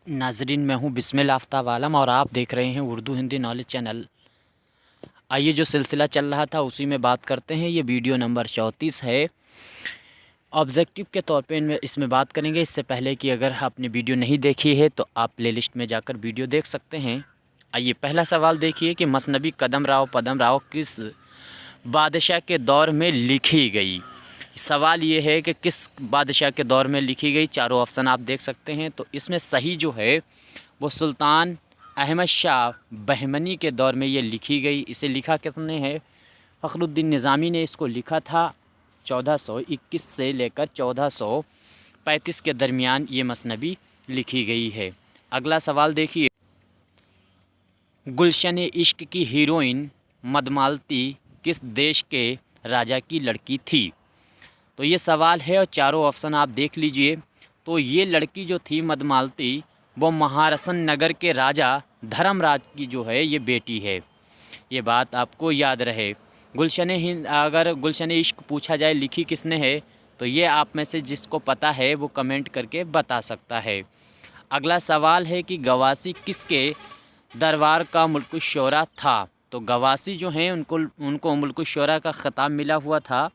नाजरीन, मैं हूँ बिस्मिल आफ्ताब आलम और आप देख रहे हैं उर्दू हिंदी नॉलेज चैनल। आइए, जो सिलसिला चल रहा था उसी में बात करते हैं। ये वीडियो नंबर 34 है। ऑब्जेक्टिव के तौर पे इसमें बात करेंगे। इससे पहले कि अगर आपने वीडियो नहीं देखी है तो आप प्लेलिस्ट में जाकर वीडियो देख सकते हैं। आइए, पहला सवाल देखिए कि मसनबी कदम राव पदम राव किस बादशाह के दौर में लिखी गई। सवाल ये है कि किस बादशाह के दौर में लिखी गई। चारों ऑप्शन आप देख सकते हैं। तो इसमें सही जो है वो सुल्तान अहमद शाह बहमनी के दौर में ये लिखी गई। इसे लिखा किसने है? फ़खरुद्दीन निज़ामी ने इसको लिखा था। 1421 से लेकर 1435 के दरमियान ये मसनबी लिखी गई है। अगला सवाल देखिए, गुलशन इश्क की हीरोइन मदमालती किस देश के राजा की लड़की थी? तो ये सवाल है और चारों ऑप्शन आप देख लीजिए। तो ये लड़की जो थी मदमालती, वो महारसन नगर के राजा धर्मराज की जो है ये बेटी है। ये बात आपको याद रहे। गुलशन हिंद, अगर गुलशन इश्क पूछा जाए लिखी किसने है, तो ये आप में से जिसको पता है वो कमेंट करके बता सकता है। अगला सवाल है कि गवासी किसके दरबार का मुल्क शोरा था? तो गवासी जो हैं उनको मुल्क शोरा का ख़िताब मिला हुआ था।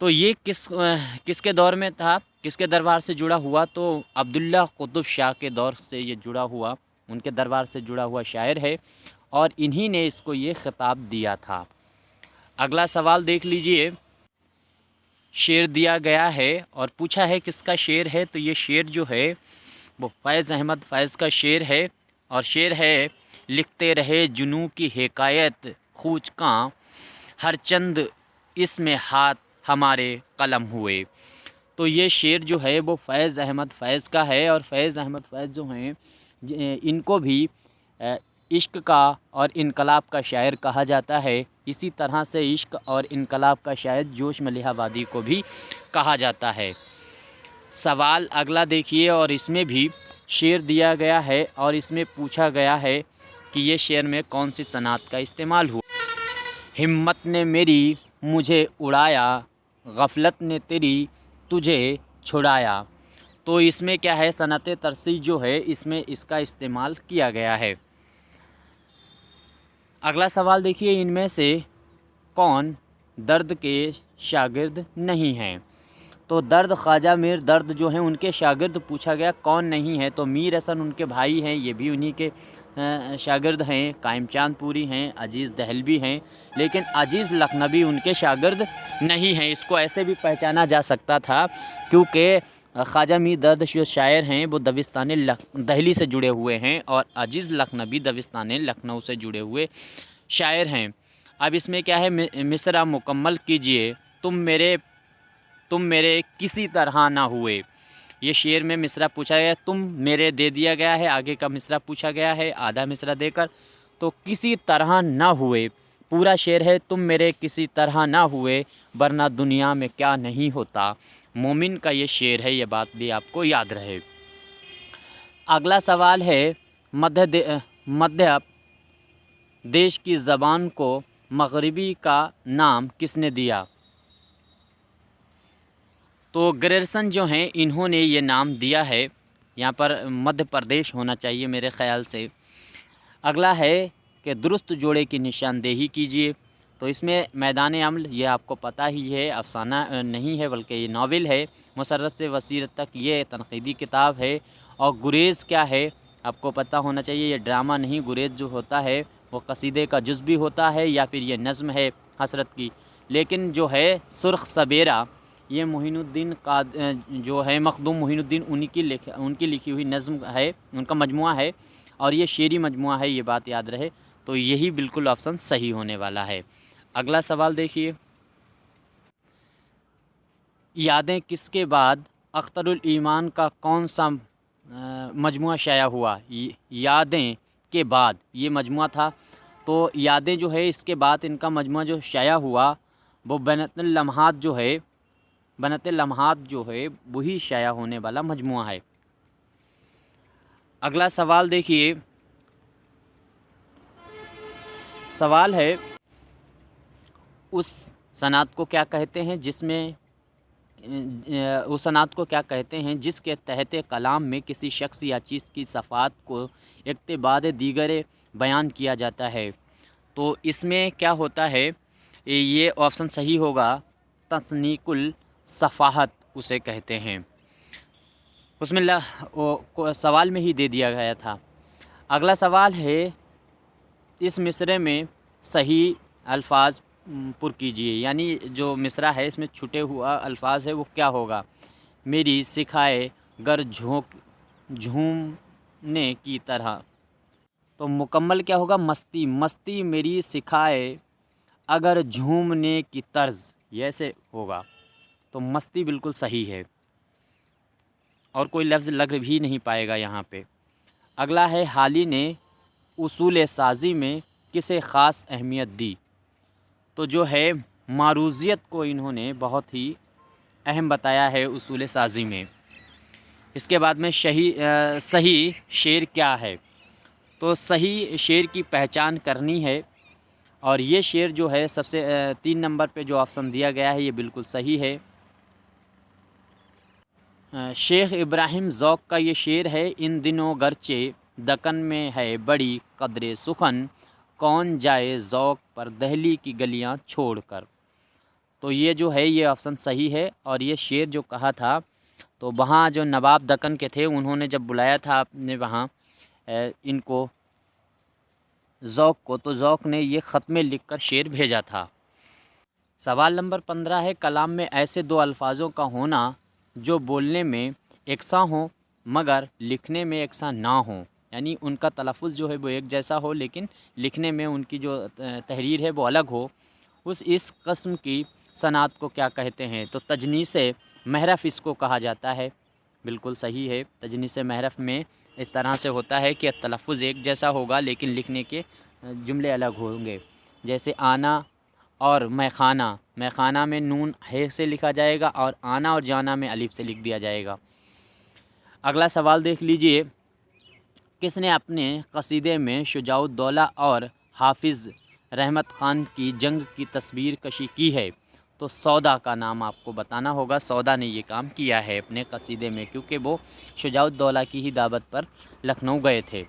तो ये किसके दौर में था, किसके दरबार से जुड़ा हुआ? तो अब्दुल्ला कुतुब शाह के दौर से ये जुड़ा हुआ, उनके दरबार से जुड़ा हुआ शायर है और इन्हीं ने इसको ये ख़िताब दिया था। अगला सवाल देख लीजिए, शेर दिया गया है और पूछा है किसका शेर है। तो ये शेर जो है वो फैज़ अहमद फैज़ का शेर है और शेर है, लिखते रहे जुनू की हिकायत खूच का, हर चंद इसमें हाथ हमारे कलम हुए। तो ये शेर जो है वो फैज़ अहमद फैज़ का है और फैज़ अहमद फैज़ जो हैं इनको भी इश्क का और इनकलाब का शायर कहा जाता है। इसी तरह से इश्क और इनकलाब का शायर जोश मलिहाबादी को भी कहा जाता है। सवाल अगला देखिए और इसमें भी शेर दिया गया है और इसमें पूछा गया है कि ये शेर में कौन सी सनात का इस्तेमाल हुआ। हिम्मत ने मेरी मुझे उड़ाया, गफलत ने तेरी तुझे छुड़ाया। तो इसमें क्या है, सनत तरसी जो है इसमें इसका इस्तेमाल किया गया है। अगला सवाल देखिए, इनमें से कौन दर्द के शागिर्द नहीं हैं? तो दर्द ख्वाजा मीर दर्द जो हैं उनके शागिर्द पूछा गया, कौन नहीं है? तो मीर हसन उनके भाई हैं, ये भी उन्हीं के शागिर्द हैं। कायम चांद पूरी हैं, अजीज़ दहलवी हैं, लेकिन अजीज़ लखनवी उनके शागिर्द नहीं हैं। इसको ऐसे भी पहचाना जा सकता था क्योंकि ख्वाजा मीर दर्द जो शायर हैं वो दबिस्तान दहली से जुड़े हुए हैं और अजीज़ लखनवी दबिस्तान लखनऊ से जुड़े हुए शायर हैं। अब इसमें क्या है, मिसरा मुकम्मल कीजिए, तुम मेरे किसी तरह ना हुए। ये शेर में मिसरा पूछा गया, तुम मेरे दे दिया गया है, आगे का मिसरा पूछा गया है आधा मिसरा देकर। तो किसी तरह ना हुए पूरा शेर है, तुम मेरे किसी तरह ना हुए वरना दुनिया में क्या नहीं होता। मोमिन का ये शेर है, ये बात भी आपको याद रहे। अगला सवाल है, मध्य देश की ज़बान को मगरिबी का नाम किसने दिया? तो ग्रेरसन जो हैं इन्होंने ये नाम दिया है। यहाँ पर मध्य प्रदेश होना चाहिए मेरे ख़याल से। अगला है कि दुरुस्त जोड़े की निशानदेही कीजिए। तो इसमें मैदान अमल ये आपको पता ही है, अफसाना नहीं है बल्कि ये नावल है। मुसर्रत से वसीरत तक ये तनक़ीदी किताब है। और गुरेज़ क्या है आपको पता होना चाहिए, ये ड्रामा नहीं, गुरेज़ जो होता है वो कसीदे का जुज़ भी होता है या फिर ये नज़्म है हसरत की। लेकिन जो है सुर्ख़ सबेरा, ये मोइनुद्दीन का जो है मखदूम मोइनुद्दीन उनकी लिखी हुई नज़्म है, उनका मजमुआ है और ये शेरी मजमुआ है, ये बात याद रहे। तो यही बिल्कुल ऑप्शन सही होने वाला है। अगला सवाल देखिए, यादें किसके बाद अख्तरुल ईमान का कौन सा मजमुआ शाया हुआ? यादें के बाद ये मजमुआ था। तो यादें जो है इसके बाद इनका मजमुआ जो शाया हुआ वो बनतुल लम्हात जो है, बनतुल लम्हात जो है वही शाया होने वाला मजमुआ है। अगला सवाल देखिए, सवाल है उस सनात को क्या कहते हैं जिसमें उस सनअत को क्या कहते हैं जिसके तहत कलाम में किसी शख्स या चीज़ की सफ़ात को इक़्तिबाद दीगर बयान किया जाता है। तो इसमें क्या होता है, ये ऑप्शन सही होगा, तस्नीकुल सफ़ाहत उसे कहते हैं। उसमें सवाल में ही दे दिया गया था। अगला सवाल है, इस मिसरे में सही अल्फाज पुर कीजिए, यानी जो मिसरा है इसमें छुटे हुआ अल्फाज है वो क्या होगा। मेरी सिखाए गर झूमने की तरह, तो मुकम्मल क्या होगा, मस्ती मस्ती मेरी सिखाए अगर झूमने की तर्ज, ये ऐसे होगा। तो मस्ती बिल्कुल सही है और कोई लफ्ज़ लग भी नहीं पाएगा यहाँ पे। अगला है, हाली ने उसूल साज़ी में किसे ख़ास अहमियत दी। तो जो है मारूज़ियत को इन्होंने बहुत ही अहम बताया है उसूल साज़ी में। इसके बाद में सही शेर क्या है। तो सही शेर की पहचान करनी है और ये शेर जो है सबसे 3 नंबर पे जो ऑप्शन दिया गया है ये बिल्कुल सही है। शेख इब्राहिम ज़ौक़ का ये शेर है, इन दिनों गर्चे दकन में है बड़ी कदरे सुखन, कौन जाए ज़ौक़ पर दहली की गलियां छोड़कर। तो ये जो है ये ऑप्शन सही है और ये शेर जो कहा था, तो वहाँ जो नवाब दक्कन के थे उन्होंने जब बुलाया था अपने वहाँ इनको ज़ौक़ को, तो ज़ौक़ ने ये ख़त में लिख कर शेर भेजा था। सवाल नंबर 15 है, कलाम में ऐसे दो अल्फाजों का होना जो बोलने में एकसां हो मगर लिखने में एकसां ना हो, यानी उनका तलफ़ुज़ जो है वो एक जैसा हो लेकिन लिखने में उनकी जो तहरीर है वो अलग हो, इस कस्म की सनअत को क्या कहते हैं। तो तजनीस महरफ़ इसको कहा जाता है। बिल्कुल सही है। तजनीस महरफ़ में इस तरह से होता है कि तलफ़ुज़ एक जैसा होगा लेकिन लिखने के जुमले अलग होंगे। जैसे आना और मैखाना, मैखाना में नून है से लिखा जाएगा और आना और जाना में अलिफ से लिख दिया जाएगा। अगला सवाल देख लीजिए, किसने अपने क़सीदे में शुजाउद्दौला और हाफिज़ रहमत ख़ान की जंग की तस्वीर कशी की है। तो सौदा का नाम आपको बताना होगा। सौदा ने ये काम किया है अपने क़सीदे में, क्योंकि वो शुजाउद्दौला की ही दावत पर लखनऊ गए थे।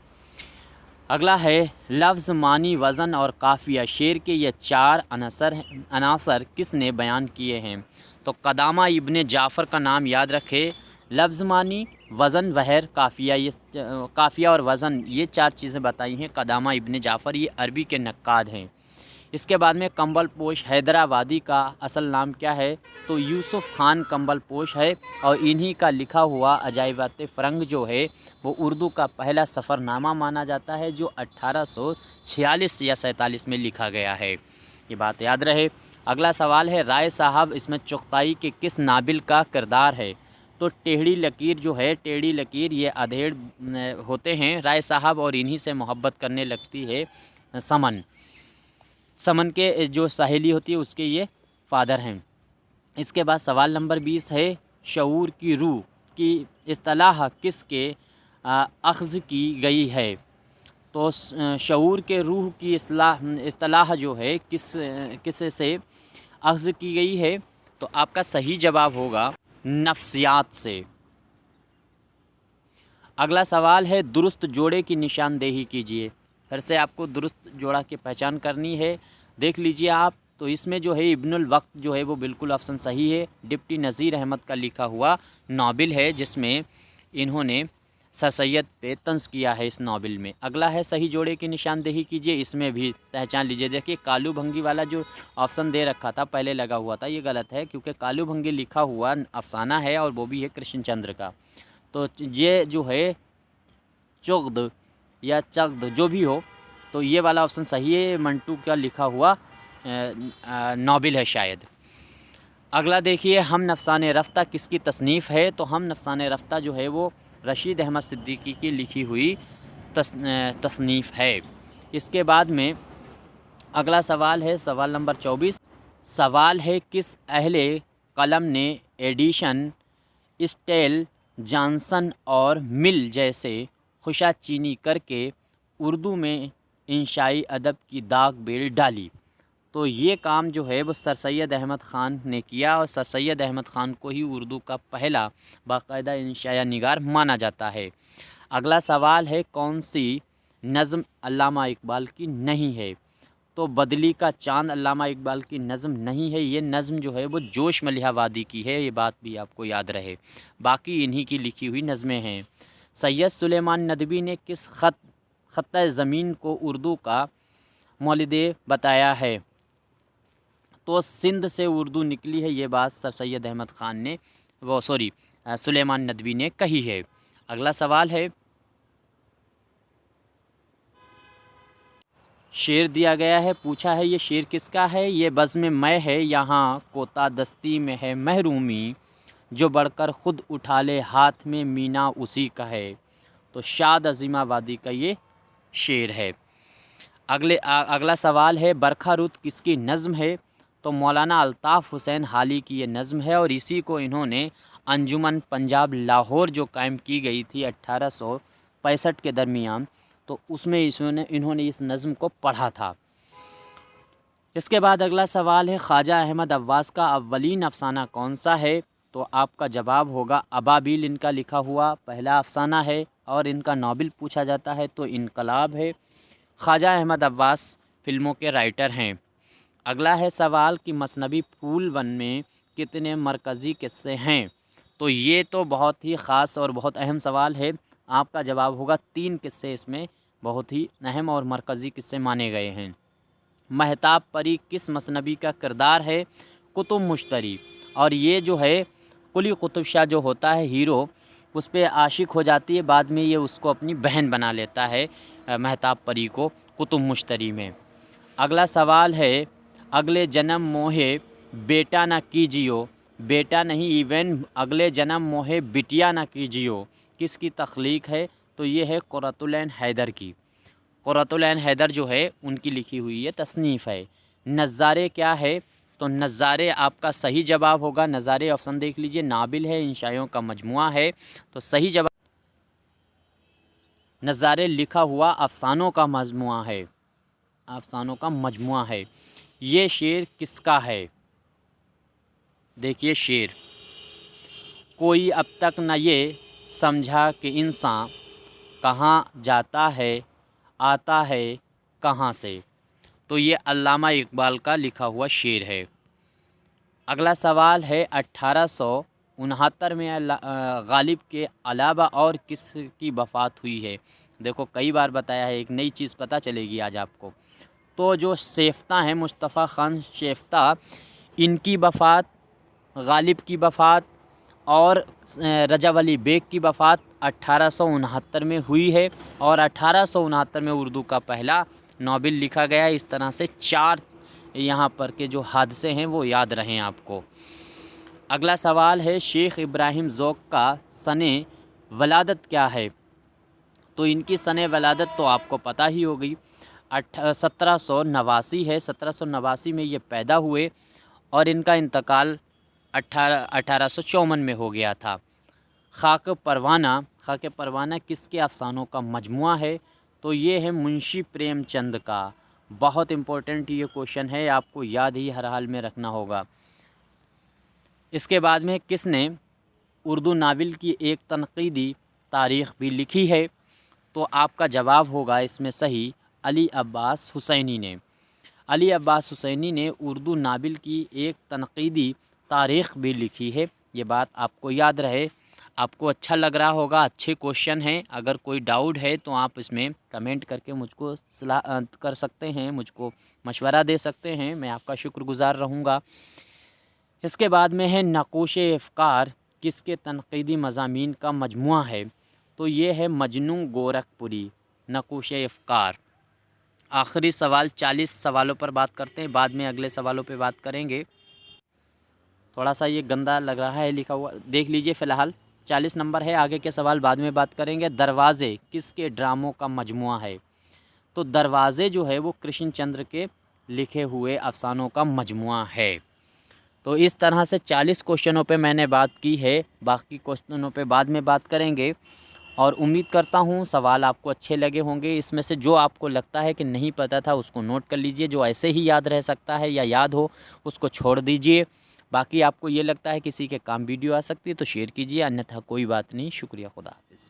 अगला है, लफ्ज़, मानी, वज़न और काफ़िया शेर के ये 4 अनासर किसने बयान किए हैं। तो क़दामा इब्न जाफ़र का नाम याद रखें। लफ्ज़, मानी, वज़न, वहर, काफ़िया, ये काफ़िया और वज़न ये 4 चीज़ें बताई हैं क़दामा इब्न जाफ़र, ये अरबी के नक्काद हैं। इसके बाद में कंबल पोश हैदराबादी का असल नाम क्या है। तो यूसुफ़ ख़ान कंबल पोश है और इन्हीं का लिखा हुआ अजाइबात फ़रंग जो है वो उर्दू का पहला सफ़रनामा माना जाता है, जो 1846 या 47 में लिखा गया है। ये बात याद रहे। अगला सवाल है, राय साहब इसमें चुग़ताई के किस नाबिल का किरदार है। तो टेढ़ी लकीर जो है, टेढ़ी लकीर ये अधेड़ होते हैं राय साहब और इन्हीं से मोहब्बत करने लगती है समन। समन के जो सहेली होती है उसके ये फ़ादर हैं। इसके बाद सवाल नंबर 20 है, शऊर की रूह की इस्तिलाह किसके अख़ज़ की गई है। तो शऊर के रूह की इस्तिलाह जो है किस से अख़ज़ की गई है। तो आपका सही जवाब होगा नफ्सियात से। अगला सवाल है, दुरुस्त जोड़े की निशानदेही कीजिए। फिर से आपको दुरुस्त जोड़ा की पहचान करनी है, देख लीजिए आप। तो इसमें जो है इब्नुल वक्त जो है वो बिल्कुल ऑप्शन सही है। डिप्टी नज़ीर अहमद का लिखा हुआ नावल है जिसमें इन्होंने सर सैयद पे तंज़ किया है इस नावल में। अगला है, सही जोड़े की निशानदेही कीजिए। इसमें भी पहचान लीजिए। देखिए कालू भंगी वाला जो ऑप्शन दे रखा था पहले लगा हुआ था, ये गलत है क्योंकि कालू भंगी लिखा हुआ अफसाना है और वो भी है कृष्णचंद्र का। तो ये जो है चुग़द या चग़द जो भी हो, तो ये वाला ऑप्शन सही है। मंटू का लिखा हुआ नावल है शायद। अगला देखिए, हम नफ़साने रफ़्ता किसकी तसनीफ़ है। तो हम नफ़साने रफ़्ता जो है वो रशीद अहमद सिद्दीकी की लिखी हुई तसनीफ़ है। इसके बाद में अगला सवाल है, सवाल नंबर 24। सवाल है, किस अहले कलम ने एडिशन, स्टेल, जॉनसन और मिल जैसे खुशा चीनी करके उर्दू में इंशाई अदब की दाग बेल डाली। تو یہ کام جو ہے وہ سر سید احمد خان نے کیا، اور سر سید احمد خان کو ہی اردو کا پہلا باقاعدہ انشائیہ نگار مانا جاتا ہے۔ اگلا سوال ہے کون سی نظم علامہ اقبال کی نہیں ہے؟ تو بدلی کا چاند علامہ اقبال کی نظم نہیں ہے، یہ نظم جو ہے وہ جوش ملیحہ وادی کی ہے، یہ بات بھی آپ کو یاد رہے، باقی انہی کی لکھی ہوئی نظمیں ہیں۔ سید سلیمان ندوی نے کس خطۂ زمین کو اردو کا مولد بتایا ہے؟ تو سندھ سے اردو نکلی ہے، یہ بات سر سید احمد خان نے سلیمان ندوی نے کہی ہے۔ اگلا سوال ہے، شعر دیا گیا ہے، پوچھا ہے یہ شعر کس کا ہے؟ یہ بزم میں ہے یہاں کوتا دستی میں ہے محرومی، جو بڑھ کر خود اٹھا لے ہاتھ میں مینا اسی کا ہے۔ تو شاد عظیم آبادی کا یہ شعر ہے۔ اگلا سوال ہے، برکھا رود کس کی نظم ہے؟ تو مولانا الطاف حسین حالی کی یہ نظم ہے، اور اسی کو انہوں نے انجمن پنجاب لاہور جو قائم کی گئی تھی 1865 کے درمیان، تو اس میں انہوں نے اس نظم کو پڑھا تھا۔ اس کے بعد اگلا سوال ہے، خواجہ احمد عواص کا اولین افسانہ کون سا ہے؟ تو آپ کا جواب ہوگا ابابیل، ان کا لکھا ہوا پہلا افسانہ ہے، اور ان کا ناول پوچھا جاتا ہے تو انقلاب ہے۔ خواجہ احمد عواص فلموں کے رائٹر ہیں۔ اگلا ہے سوال کہ مثنوی پھول ون میں کتنے مرکزی قصے ہیں؟ تو یہ تو بہت ہی خاص اور بہت اہم سوال ہے، آپ کا جواب ہوگا 3 قصے اس میں بہت ہی اہم اور مرکزی قصے مانے گئے ہیں۔ مہتاب پری کس مثنوی کا کردار ہے؟ قطب مشتری، اور یہ جو ہے قلی قطب شاہ جو ہوتا ہے ہیرو، اس پہ عاشق ہو جاتی ہے، بعد میں یہ اس کو اپنی بہن بنا لیتا ہے مہتاب پری کو قطب مشتری میں۔ اگلا سوال ہے، اگلے جنم موہے بیٹا نہ کیجیو، بیٹا نہیں ایون اگلے جنم موہے بٹیا نہ کیجیو، کس کی تخلیق ہے؟ تو یہ ہے قرۃ العین حیدر کی۔ قرۃ العین حیدر جو ہے ان کی لکھی ہوئی یہ تصنیف ہے۔ نظارے کیا ہے؟ تو نظارے آپ کا صحیح جواب ہوگا، نظارے آپشن دیکھ لیجئے، ناول ہے، انشائیوں کا مجموعہ ہے، تو صحیح جواب نظارے لکھا ہوا افسانوں کا مجموعہ ہے، افسانوں کا مجموعہ ہے۔ یہ شعر کس کا ہے؟ دیکھیے شعر، کوئی اب تک نہ یہ سمجھا کہ انسان کہاں جاتا ہے آتا ہے کہاں سے، تو یہ علامہ اقبال کا لکھا ہوا شعر ہے۔ اگلا سوال ہے، 1869 میں غالب کے علاوہ اور کس کی وفات ہوئی ہے؟ دیکھو کئی بار بتایا ہے، ایک نئی چیز پتہ چلے گی آج آپ کو۔ تو جو شیفتہ ہیں مصطفیٰ خان شیفتہ، ان کی وفات، غالب کی وفات اور رجب علی بیگ کی وفات 1869 میں ہوئی ہے، اور 1869 میں اردو کا پہلا ناول لکھا گیا۔ اس طرح سے 4 یہاں پر کے جو حادثے ہیں وہ یاد رہیں آپ کو۔ اگلا سوال ہے، شیخ ابراہیم ذوق کا سن ولادت کیا ہے؟ تو ان کی سن ولادت تو آپ کو پتہ ہی ہوگی، 1789 ہے، 1789 میں یہ پیدا ہوئے، اور ان کا انتقال 1854 میں ہو گیا تھا۔ خاک پروانہ کس کے افسانوں کا مجموعہ ہے؟ تو یہ ہے منشی پریم چند کا۔ بہت امپورٹنٹ یہ کوشچن ہے، آپ کو یاد ہی ہر حال میں رکھنا ہوگا۔ اس کے بعد میں کس نے اردو ناول کی ایک تنقیدی تاریخ بھی لکھی ہے؟ تو آپ کا جواب ہوگا اس میں صحیح علی عباس حسینی نے۔ علی عباس حسینی نے اردو ناول کی ایک تنقیدی تاریخ بھی لکھی ہے، یہ بات آپ کو یاد رہے۔ آپ کو اچھا لگ رہا ہوگا، اچھے کوشچن ہیں، اگر کوئی ڈاؤٹ ہے تو آپ اس میں کمنٹ کر کے مجھ کو صلاح کر سکتے ہیں، مجھ کو مشورہ دے سکتے ہیں، میں آپ کا شکر گزار رہوں گا۔ اس کے بعد میں ہے، نقوش افکار کس کے تنقیدی مضامین کا مجموعہ ہے؟ تو یہ ہے مجنوں گورکھپوری، نقوش افکار۔ آخری سوال، 40 سوالوں پر بات کرتے ہیں، بعد میں اگلے سوالوں پہ بات کریں گے۔ تھوڑا سا یہ گندا لگ رہا ہے لکھا ہوا، دیکھ لیجئے فی الحال 40 نمبر ہے، آگے کے سوال بعد میں بات کریں گے۔ دروازے کس کے ڈراموں کا مجموعہ ہے؟ تو دروازے جو ہے وہ کرشن چندر کے لکھے ہوئے افسانوں کا مجموعہ ہے۔ تو اس طرح سے 40 کوشچنوں پہ میں نے بات کی ہے، باقی کوشچنوں پہ بعد میں بات کریں گے۔ اور امید کرتا ہوں سوال آپ کو اچھے لگے ہوں گے۔ اس میں سے جو آپ کو لگتا ہے کہ نہیں پتہ تھا اس کو نوٹ کر لیجئے، جو ایسے ہی یاد رہ سکتا ہے یا یاد ہو اس کو چھوڑ دیجئے۔ باقی آپ کو یہ لگتا ہے کسی کے کام ویڈیو آ سکتی ہے تو شیئر کیجئے، انیتھا کوئی بات نہیں۔ شکریہ، خدا حافظ۔